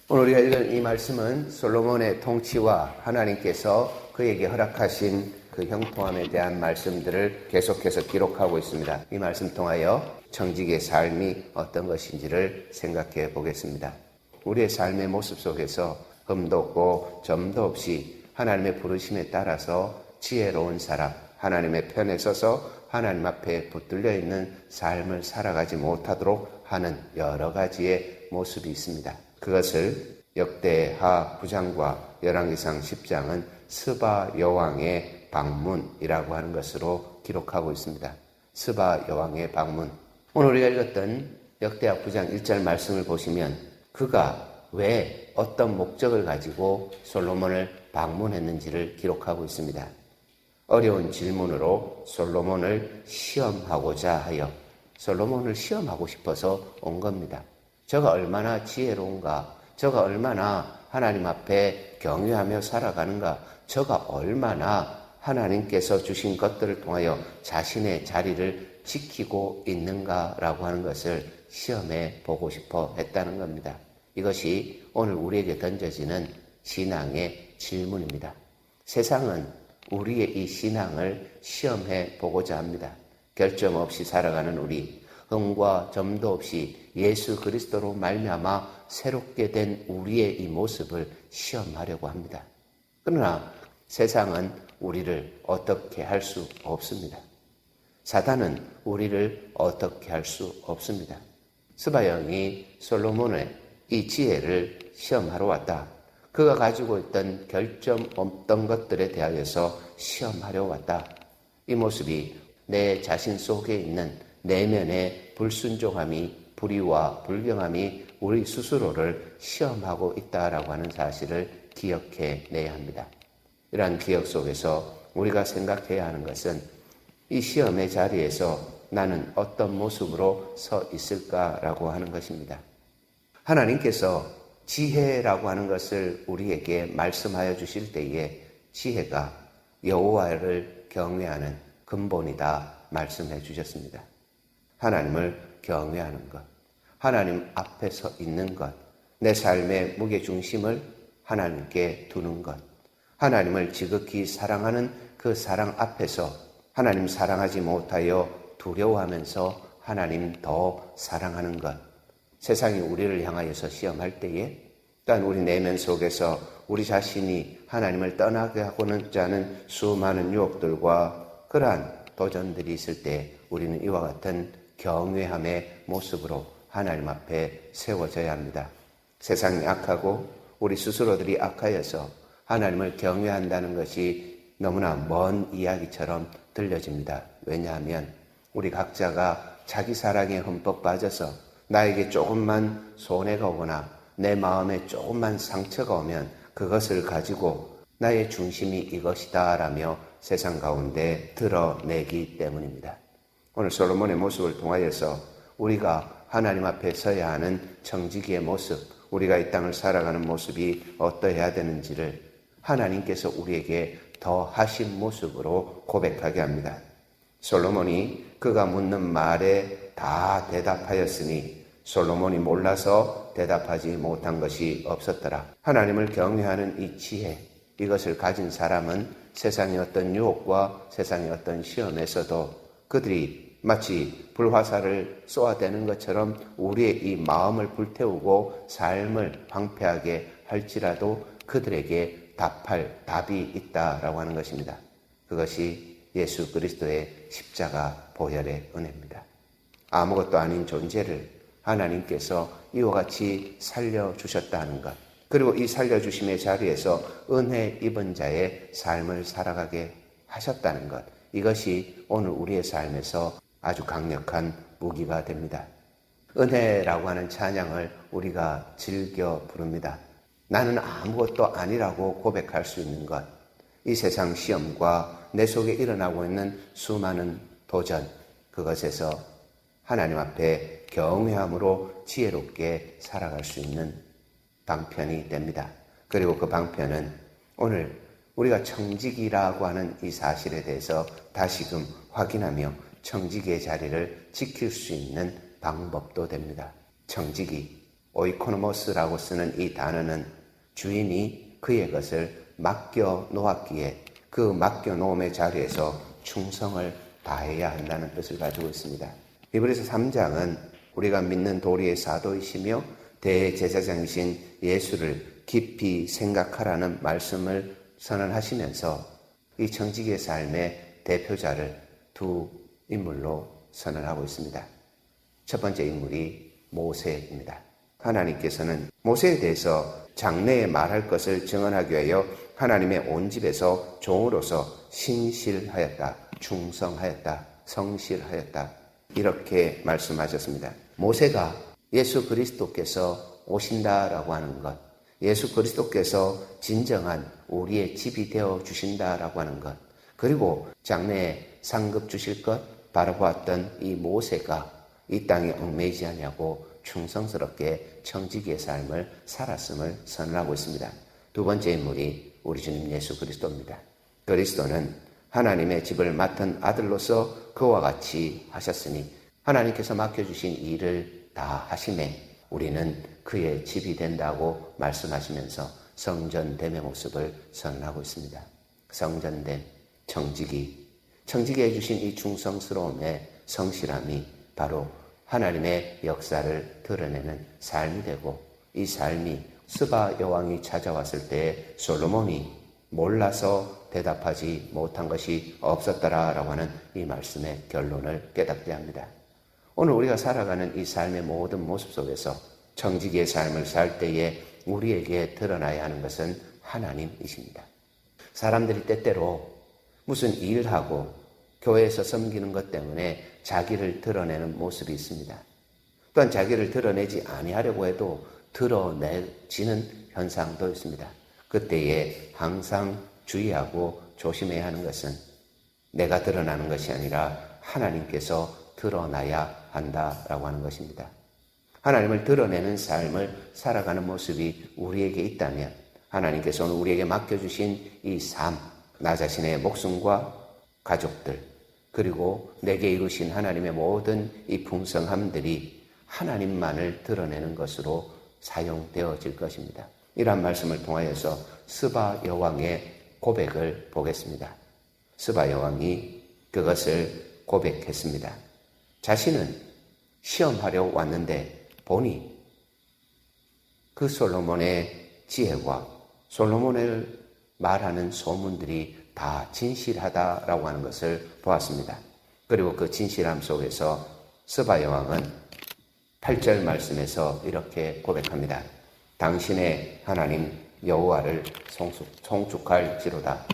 오늘 우리가 읽은 이 말씀은 솔로몬의 통치와 하나님께서 그에게 허락하신 그 형통함에 대한 말씀들을 계속해서 기록하고 있습니다. 이 말씀 통하여 청지기의 삶이 어떤 것인지를 생각해 보겠습니다. 우리의 삶의 모습 속에서 흠도 없고 점도 없이 하나님의 부르심에 따라서 지혜로운 사람, 하나님의 편에 서서 하나님 앞에 붙들려 있는 삶을 살아가지 못하도록 하는 여러 가지의 모습이 있습니다. 그것을 역대하 9장과 열왕기상 10장은 스바 여왕의 방문이라고 하는 것으로 기록하고 있습니다. 스바 여왕의 방문. 오늘 우리가 읽었던 역대하 9장 1절 말씀을 보시면 그가 왜 어떤 목적을 가지고 솔로몬을 방문했는지를 기록하고 있습니다. 어려운 질문으로 솔로몬을 시험하고자 하여 솔로몬을 시험하고 싶어서 온 겁니다. 저가 얼마나 지혜로운가, 저가 얼마나 하나님 앞에 경외하며 살아가는가, 저가 얼마나 하나님께서 주신 것들을 통하여 자신의 자리를 지키고 있는가라고 하는 것을 시험해 보고 싶어 했다는 겁니다. 이것이 오늘 우리에게 던져지는 신앙의 질문입니다. 세상은 우리의 이 신앙을 시험해 보고자 합니다. 결점 없이 살아가는 우리, 흠과 점도 없이 예수 그리스도로 말미암아 새롭게 된 우리의 이 모습을 시험하려고 합니다. 그러나 세상은 우리를 어떻게 할 수 없습니다. 사단은 우리를 어떻게 할 수 없습니다. 스바 여왕이 솔로몬의 이 지혜를 시험하러 왔다. 그가 가지고 있던 결점 없던 것들에 대하여서 시험하려 왔다. 이 모습이 내 자신 속에 있는 내면의 불순종함이, 불의와 불경함이 우리 스스로를 시험하고 있다라고 하는 사실을 기억해내야 합니다. 이러한 기억 속에서 우리가 생각해야 하는 것은 이 시험의 자리에서 나는 어떤 모습으로 서 있을까라고 하는 것입니다. 하나님께서 지혜라고 하는 것을 우리에게 말씀하여 주실 때에 지혜가 여호와를 경외하는 근본이다 말씀해 주셨습니다. 하나님을 경외하는 것, 하나님 앞에 서 있는 것, 내 삶의 무게중심을 하나님께 두는 것, 하나님을 지극히 사랑하는 그 사랑 앞에서 하나님 사랑하지 못하여 두려워하면서 하나님 더 사랑하는 것, 세상이 우리를 향하여서 시험할 때에 또한 우리 내면 속에서 우리 자신이 하나님을 떠나게 하고는 하는 수많은 유혹들과 그러한 도전들이 있을 때 우리는 이와 같은 경외함의 모습으로 하나님 앞에 세워져야 합니다. 세상이 악하고 우리 스스로들이 악하여서 하나님을 경외한다는 것이 너무나 먼 이야기처럼 들려집니다. 왜냐하면 우리 각자가 자기 사랑에 흠뻑 빠져서 나에게 조금만 손해가 오거나 내 마음에 조금만 상처가 오면 그것을 가지고 나의 중심이 이것이다 라며 세상 가운데 드러내기 때문입니다. 오늘 솔로몬의 모습을 통하여서 우리가 하나님 앞에 서야 하는 청지기의 모습, 우리가 이 땅을 살아가는 모습이 어떠해야 되는지를 하나님께서 우리에게 더 하신 모습으로 고백하게 합니다. 솔로몬이 그가 묻는 말에 다 대답하였으니 솔로몬이 몰라서 대답하지 못한 것이 없었더라. 하나님을 경외하는 이 지혜, 이것을 가진 사람은 세상의 어떤 유혹과 세상의 어떤 시험에서도 그들이 마치 불화살을 쏘아대는 것처럼 우리의 이 마음을 불태우고 삶을 황폐하게 할지라도 그들에게 답할 답이 있다라고 하는 것입니다. 그것이 예수 그리스도의 십자가 보혈의 은혜입니다. 아무것도 아닌 존재를 하나님께서 이와 같이 살려주셨다는 것, 그리고 이 살려주심의 자리에서 은혜 입은 자의 삶을 살아가게 하셨다는 것, 이것이 오늘 우리의 삶에서 아주 강력한 무기가 됩니다. 은혜라고 하는 찬양을 우리가 즐겨 부릅니다. 나는 아무것도 아니라고 고백할 수 있는 것, 이 세상 시험과 내 속에 일어나고 있는 수많은 도전, 그것에서 하나님 앞에 경외함으로 지혜롭게 살아갈 수 있는 방편이 됩니다. 그리고 그 방편은 오늘 우리가 청지기라고 하는 이 사실에 대해서 다시금 확인하며 청지기의 자리를 지킬 수 있는 방법도 됩니다. 청지기, 오이코노모스라고 쓰는 이 단어는 주인이 그의 것을 맡겨 놓았기에 그 맡겨 놓음의 자리에서 충성을 다해야 한다는 뜻을 가지고 있습니다. 히브리서 3장은 우리가 믿는 도리의 사도이시며 대제사장이신 예수를 깊이 생각하라는 말씀을 선언하시면서 이 청지기의 삶의 대표자를 두 인물로 선언하고 있습니다. 첫 번째 인물이 모세입니다. 하나님께서는 모세에 대해서 장래에 말할 것을 증언하기 위하여 하나님의 온 집에서 종으로서 신실하였다, 충성하였다, 성실하였다 이렇게 말씀하셨습니다. 모세가 예수 그리스도께서 오신다라고 하는 것, 예수 그리스도께서 진정한 우리의 집이 되어 주신다라고 하는 것, 그리고 장래에 상급 주실 것 바라보았던 이 모세가 이 땅에 얽매이지 아니하고 충성스럽게 청지기의 삶을 살았음을 선언하고 있습니다. 두 번째 인물이 우리 주님 예수 그리스도입니다. 그리스도는 하나님의 집을 맡은 아들로서 그와 같이 하셨으니 하나님께서 맡겨주신 일을 다 하심에 우리는 그의 집이 된다고 말씀하시면서 성전됨의 모습을 선언하고 있습니다. 성전됨, 청지기에 주신 이 충성스러움의 성실함이 바로 하나님의 역사를 드러내는 삶이 되고, 이 삶이 스바 여왕이 찾아왔을 때 솔로몬이 몰라서 대답하지 못한 것이 없었더라라고 하는 이 말씀의 결론을 깨닫게 합니다. 오늘 우리가 살아가는 이 삶의 모든 모습 속에서 청지기의 삶을 살 때에 우리에게 드러나야 하는 것은 하나님이십니다. 사람들이 때때로 무슨 일하고 교회에서 섬기는 것 때문에 자기를 드러내는 모습이 있습니다. 또한 자기를 드러내지 아니하려고 해도 드러내지는 현상도 있습니다. 그때에 항상 주의하고 조심해야 하는 것은 내가 드러나는 것이 아니라 하나님께서 드러나야 한다라고 하는 것입니다. 하나님을 드러내는 삶을 살아가는 모습이 우리에게 있다면 하나님께서 오늘 우리에게 맡겨주신 이 삶, 나 자신의 목숨과 가족들, 그리고 내게 이루신 하나님의 모든 이 풍성함들이 하나님만을 드러내는 것으로 사용되어질 것입니다. 이러한 말씀을 통하여서 스바 여왕의 고백을 보겠습니다. 스바 여왕이 그것을 고백했습니다. 자신은 시험하려 왔는데 보니 그 솔로몬의 지혜와 솔로몬을 말하는 소문들이 다 진실하다라고 하는 것을 보았습니다. 그리고 그 진실함 속에서 스바 여왕은 8절 말씀에서 이렇게 고백합니다. 당신의 하나님 여호와를 송축할지로다.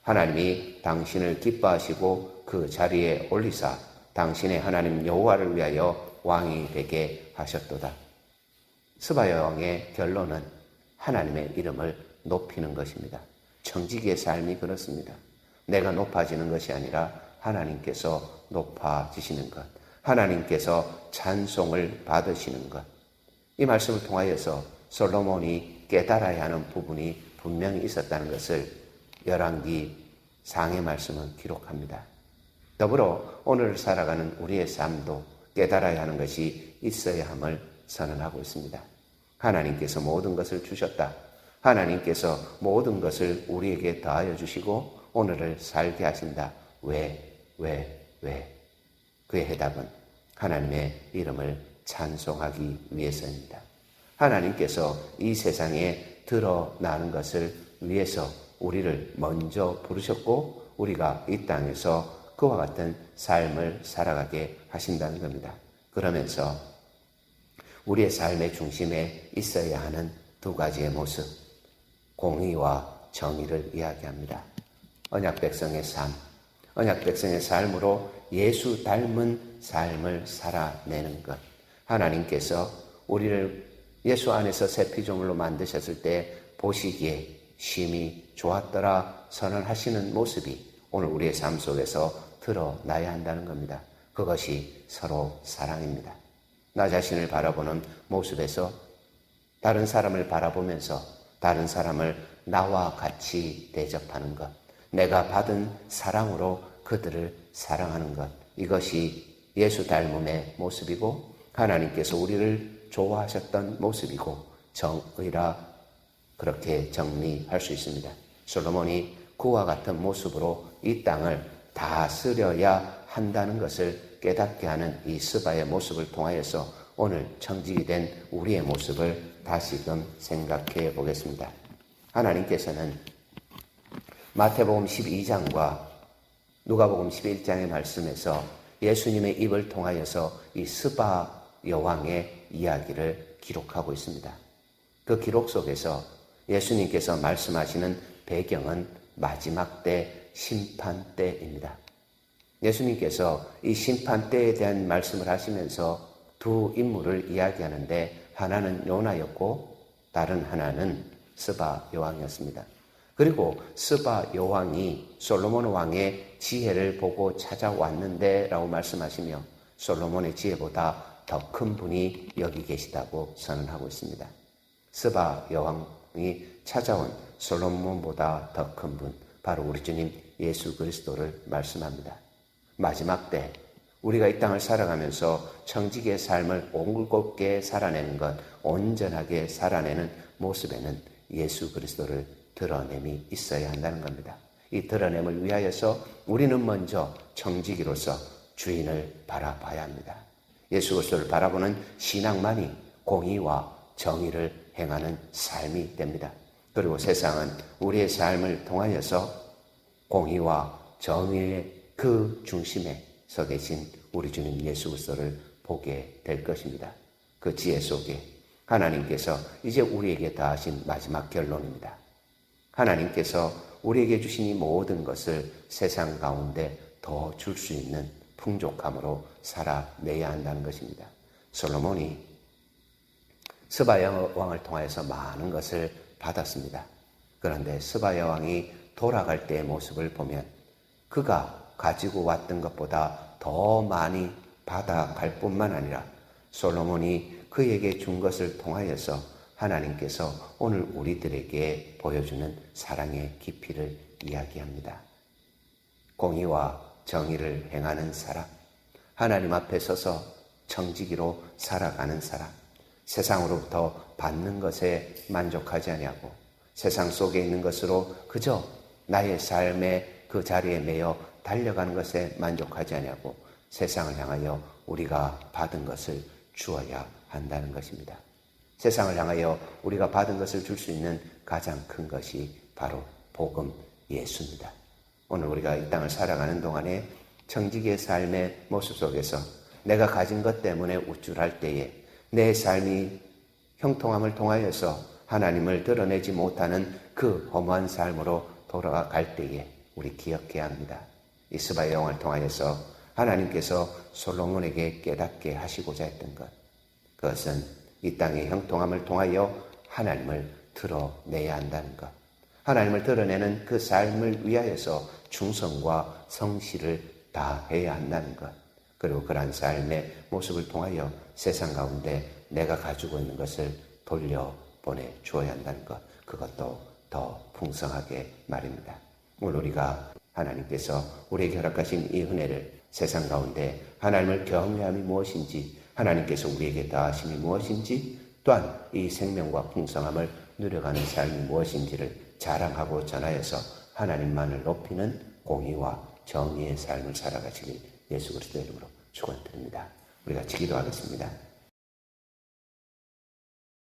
하나님이 당신을 기뻐하시고 그 자리에 올리사 당신의 하나님 여호와를 위하여 왕이 되게 하셨도다. 스바 여왕의 결론은 하나님의 이름을 높이는 것입니다. 청지기의 삶이 그렇습니다. 내가 높아지는 것이 아니라 하나님께서 높아지시는 것, 하나님께서 찬송을 받으시는 것. 이 말씀을 통하여서 솔로몬이 깨달아야 하는 부분이 분명히 있었다는 것을 열왕기 상의 말씀은 기록합니다. 더불어 오늘 살아가는 우리의 삶도 깨달아야 하는 것이 있어야 함을 선언하고 있습니다. 하나님께서 모든 것을 주셨다. 하나님께서 모든 것을 우리에게 더하여 주시고 오늘을 살게 하신다. 왜? 그의 해답은 하나님의 이름을 찬송하기 위해서입니다. 하나님께서 이 세상에 드러나는 것을 위해서 우리를 먼저 부르셨고 우리가 이 땅에서 그와 같은 삶을 살아가게 하신다는 겁니다. 그러면서 우리의 삶의 중심에 있어야 하는 두 가지의 모습, 공의와 정의를 이야기합니다. 언약 백성의 삶, 언약 백성의 삶으로 예수 닮은 삶을 살아내는 것. 하나님께서 우리를 예수 안에서 새 피조물로 만드셨을 때 보시기에 심히 좋았더라 선언하시는 모습이 오늘 우리의 삶 속에서 드러나야 한다는 겁니다. 그것이 서로 사랑입니다. 나 자신을 바라보는 모습에서 다른 사람을 바라보면서 다른 사람을 나와 같이 대접하는 것, 내가 받은 사랑으로 그들을 사랑하는 것, 이것이 예수 닮음의 모습이고 하나님께서 우리를 좋아하셨던 모습이고 정의라 그렇게 정리할 수 있습니다. 솔로몬이 그와 같은 모습으로 이 땅을 다스려야 한다는 것을 깨닫게 하는 이 스바의 모습을 통하여서 오늘 청직이 된 우리의 모습을 다시금 생각해 보겠습니다. 하나님께서는 마태복음 12장과 누가복음 11장의 말씀에서 예수님의 입을 통하여서 이 스바 여왕의 이야기를 기록하고 있습니다. 그 기록 속에서 예수님께서 말씀하시는 배경은 마지막 때 심판 때입니다. 예수님께서 이 심판 때에 대한 말씀을 하시면서 두 인물을 이야기하는데 하나는 요나였고 다른 하나는 스바 여왕이었습니다. 그리고 스바 여왕이 솔로몬 왕의 지혜를 보고 찾아왔는데 라고 말씀하시며 솔로몬의 지혜보다 더 큰 분이 여기 계시다고 선언하고 있습니다. 스바 여왕이 찾아온 솔로몬보다 더 큰 분, 바로 우리 주님 예수 그리스도를 말씀합니다. 마지막 때 우리가 이 땅을 살아가면서 청직의 삶을 올곧게 살아내는 것, 온전하게 살아내는 모습에는 예수 그리스도를 드러냄이 있어야 한다는 겁니다. 이 드러냄을 위하여서 우리는 먼저 청지기로서 주인을 바라봐야 합니다. 예수 그리스도를 바라보는 신앙만이 공의와 정의를 행하는 삶이 됩니다. 그리고 세상은 우리의 삶을 통하여서 공의와 정의의 그 중심에 서 계신 우리 주님 예수 그리스도를 보게 될 것입니다. 그 지혜 속에 하나님께서 이제 우리에게 다하신 마지막 결론입니다. 하나님께서 우리에게 주신 이 모든 것을 세상 가운데 더 줄 수 있는 풍족함으로 살아내야 한다는 것입니다. 솔로몬이 스바 여왕을 통해서 많은 것을 받았습니다. 그런데 스바 여왕이 돌아갈 때의 모습을 보면 그가 가지고 왔던 것보다 더 많이 받아갈 뿐만 아니라 솔로몬이 그에게 준 것을 통하여서 하나님께서 오늘 우리들에게 보여주는 사랑의 깊이를 이야기합니다. 공의와 정의를 행하는 사람, 하나님 앞에 서서 청지기로 살아가는 사람, 세상으로부터 받는 것에 만족하지 아니하고 세상 속에 있는 것으로 그저 나의 삶의 그 자리에 매여 달려가는 것에 만족하지 아니하고 세상을 향하여 우리가 받은 것을 주어야 한다는 것입니다. 세상을 향하여 우리가 받은 것을 줄 수 있는 가장 큰 것이 바로 복음 예수입니다. 오늘 우리가 이 땅을 살아가는 동안에 청지기의 삶의 모습 속에서 내가 가진 것 때문에 우쭐할 때에 내 삶이 형통함을 통하여서 하나님을 드러내지 못하는 그 허무한 삶으로 돌아갈 때에 우리 기억해야 합니다. 이 스바 여왕을 통하여서 하나님께서 솔로몬에게 깨닫게 하시고자 했던 것, 그것은 이 땅의 형통함을 통하여 하나님을 드러내야 한다는 것, 하나님을 드러내는 그 삶을 위하여서 충성과 성실을 다해야 한다는 것, 그리고 그러한 삶의 모습을 통하여 세상 가운데 내가 가지고 있는 것을 돌려보내 주어야 한다는 것, 그것도 더 풍성하게 말입니다. 오늘 우리가 하나님께서 우리에게 허락하신 이 은혜를 세상 가운데 하나님을 경외함이 무엇인지, 하나님께서 우리에게 다하심이 무엇인지, 또한 이 생명과 풍성함을 누려가는 삶이 무엇인지를 자랑하고 전하여서 하나님만을 높이는 공의와 정의의 삶을 살아가시길 예수 그리스도의 이름으로 축원드립니다. 우리가 기도하겠습니다.